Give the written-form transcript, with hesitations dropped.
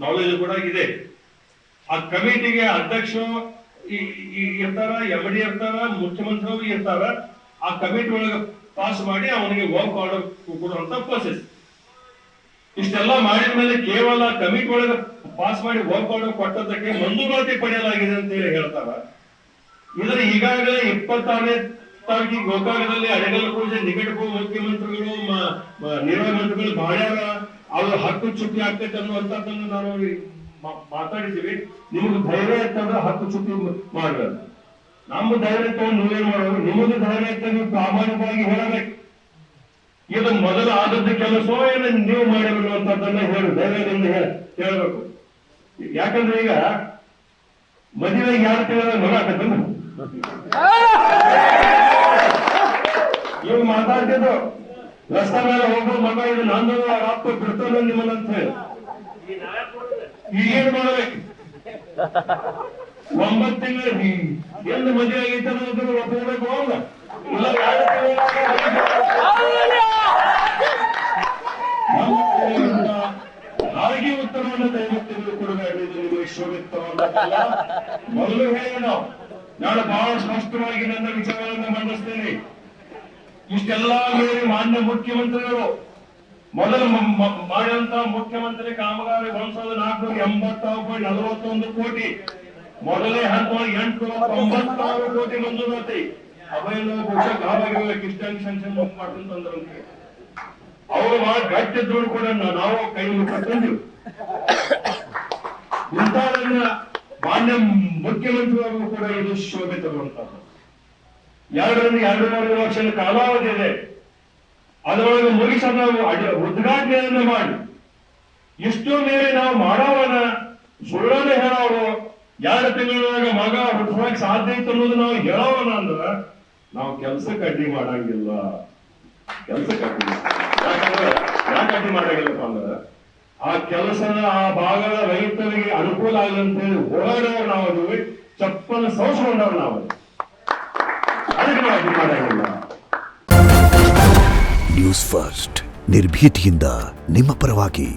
Knowledge ಕೂಡ ಇದೆ. ಆ ಕಮಿಟಿಗೆ ಅಧ್ಯಕ್ಷ ಇರ್ತಾರ, MD ಇರ್ತಾರ, ಮುಖ್ಯಮಂತ್ರಿಗಳು ಇರ್ತಾರ. ಆ ಕಮಿಟಿ ಒಳಗೆ ಪಾಸ್ ಮಾಡಿ ಅವನಿಗೆ ವರ್ಕ್ ಆರ್ಡರ್ ಕೊಡುವಂತ ಪ್ರೋಸೆಸ್. ಇಷ್ಟೆಲ್ಲ ಮಾಡಿದ ಮೇಲೆ ಕೇವಲ ಕಮಿಟಿ ಒಳಗೆ ಪಾಸ್ ಮಾಡಿ ವರ್ಕ್ ಆರ್ಡರ್ ಕೊಟ್ಟದಕ್ಕೆ ಮಂಜೂರಾತಿ ಪಡೆಯಲಾಗಿದೆ ಅಂತ ಹೇಳಿ ಹೇಳ್ತಾರ. ಇದರ ಈಗಾಗಲೇ 26ನೇ ತಾರೀಕಿಗೆ ಗೋಕಾಕದಲ್ಲಿ ಅಡೆಗಲ್ ಪೂಜೆ ನಿಕಟಕ್ಕೂ ಮುಖ್ಯಮಂತ್ರಿಗಳು ನಿರ್ವಹಣಾ ಮಂತ್ರಿಗಳು ಮಾಡ್ಯಾರ. ಅವ್ರ ಹಕ್ಕು ಚುಟ್ಟಿ ಆಗ್ತೈತೆ ಅನ್ನುವಂಥದ್ದನ್ನು ನಾವು ಮಾತಾಡಿದ್ದೀವಿ. ನಿಮ್ಗೆ ಧೈರ್ಯ ಇತ್ತಂದ್ರೆ ಹಕ್ಕು ಚುಟ್ಟಿ ಮಾಡ್ಬೇಕು. ನಮ್ಮ ಧೈರ್ಯ ತಗೊಂಡು ನೀವೇನ್ ಮಾಡೋದು? ನಿಮಗೆ ಧೈರ್ಯ ಇತ್ತ ನೀವು ಪ್ರಾಮಾಣಿಕವಾಗಿ ಹೇಳಬೇಕು. ಇದು ಮೊದಲು ಆದದ್ದು ಕೆಲಸ ಏನು ನೀವು ಮಾಡಿರುವಂತದ್ದನ್ನ ಹೇಳಿ ಧೈರ್ಯದಿಂದ ಹೇಳ್ಬೇಕು. ಯಾಕಂದ್ರೆ ಈಗ ಮದುವೆಗೆ ಯಾರು ಕೇಳಿದ್ರೆ ನೋಡಾಕತ್ತಲ್ಲ, ಇವ್ ಮಾತಾಡ್ತಿದ್ದು ರಸ್ತೆ ಮೇಲೆ ಹೋಗೋ ಮಗ ಇದು ನಂದು ಅಪ್ಪ ಬಿಡ್ತಾನೆ ನಿಮ್ಮನ್ನಂತ ಹೇಳಿ ಈಗೇನ್ ಮಾಡ್ಬೇಕು? 9 ತಿಂಗಳು ಎಂದು ಮದುವೆ ಆಗೈತೆ ಅನ್ನೋದ್ರ ಒಪ್ಪಬೇಕು ಅಲ್ಲ. ಇಲ್ಲ ಹಾಗೆ ಉತ್ತರವನ್ನು ದಯವಿಟ್ಟು ಕೊಡಬೇಡಿ. ನಿಮಗೆ ಶೋಭಿತವಲ್ಲ. ಮೊದಲು ಹೇಳಿ ನಾನು ಬಹಳ ಸ್ಪಷ್ಟವಾಗಿ ನನ್ನ ವಿಚಾರಗಳನ್ನು ಮಂಡಿಸ್ತೇನೆ. ಇಷ್ಟೆಲ್ಲ ಮೇಲೆ ಮಾನ್ಯ ಮುಖ್ಯಮಂತ್ರಿಗಳು ಮೊದಲು ಮಾಡಿದಂತ ಮುಖ್ಯಮಂತ್ರಿ ಕಾಮಗಾರಿ 1481 ಕೋಟಿ, ಮೊದಲನೇ ಹಂತವಾಗಿ 896 ಕೋಟಿ ಮಂಜೂರಾತಿ. ಅವೆಲ್ಲ ಕಿಸ್ಟನ್ ಸಂಕ್ಷನ್ ಮಾಡ್ತಂತಂದ್ರಂತೆ. ಅವರು ಬಹಳ ಗಟ್ಟಿದ್ರು ಕೂಡ ನಾವು ಕೈ ಮುಟ್ಟಿದ್ದೀವಿ. ಇಂಥದನ್ನ ಮಾನ್ಯ ಮುಖ್ಯಮಂತ್ರಿಗಳಿಗೂ ಕೂಡ ಇದು ಶೋಭೆ ತರುವಂತದ್ದು. 2.5 ಲಕ್ಷ ಕಾಲಾವಧಿ ಇದೆ. ಅದರೊಳಗೆ ಮುಗಿಸ ನಾವು ಉದ್ಘಾಟನೆಯನ್ನು ಮಾಡಿ ಇಷ್ಟು ಮೇಲೆ ನಾವು ಮಾಡೋವನ ಸುಳ್ಳನ್ನು ಹೇಳೋರು 2 ತಿಂಗಳೊಳಗೆ ಮಗ ಹುಟ್ಟುವಾಗ ಸಾಧ್ಯ ಇತ್ತು ಅನ್ನೋದು ನಾವು ಹೇಳೋವನ ಅಂದ್ರೆ ನಾವು ಕೆಲಸಕ್ಕೆ ಅಡ್ಡಿ ಮಾಡಂಗಿಲ್ಲ. ಕೆಲಸಕ್ಕೆ ಅಡ್ಡಿ ಯಾಕೆ ಅಡ್ಡಿ ಮಾಡಂಗಿಲ್ಲಪ್ಪ ಅಂದ್ರೆ ಆ ಕೆಲಸದ ಆ ಭಾಗದ ರೈತರಿಗೆ ಅನುಕೂಲ ಆಗಲಿ ಅಂತ ಹೇಳಿ ಹೋರಾಡೋರು ನಾವು ಅದೀವಿ, ಚಪ್ಪಲ ಸೋಸ್ಕೊಂಡವ್ರು ನಾವು ಅದಕ್ಕೆ ನಾವು ಅಡ್ಡಿ ಮಾಡಂಗಿಲ್ಲ. ನ್ಯೂಸ್ ಫಸ್ಟ್ ನಿರ್ಭೀತಿಯಿಂದ ನಿಮ್ಮ ಪರವಾಗಿ.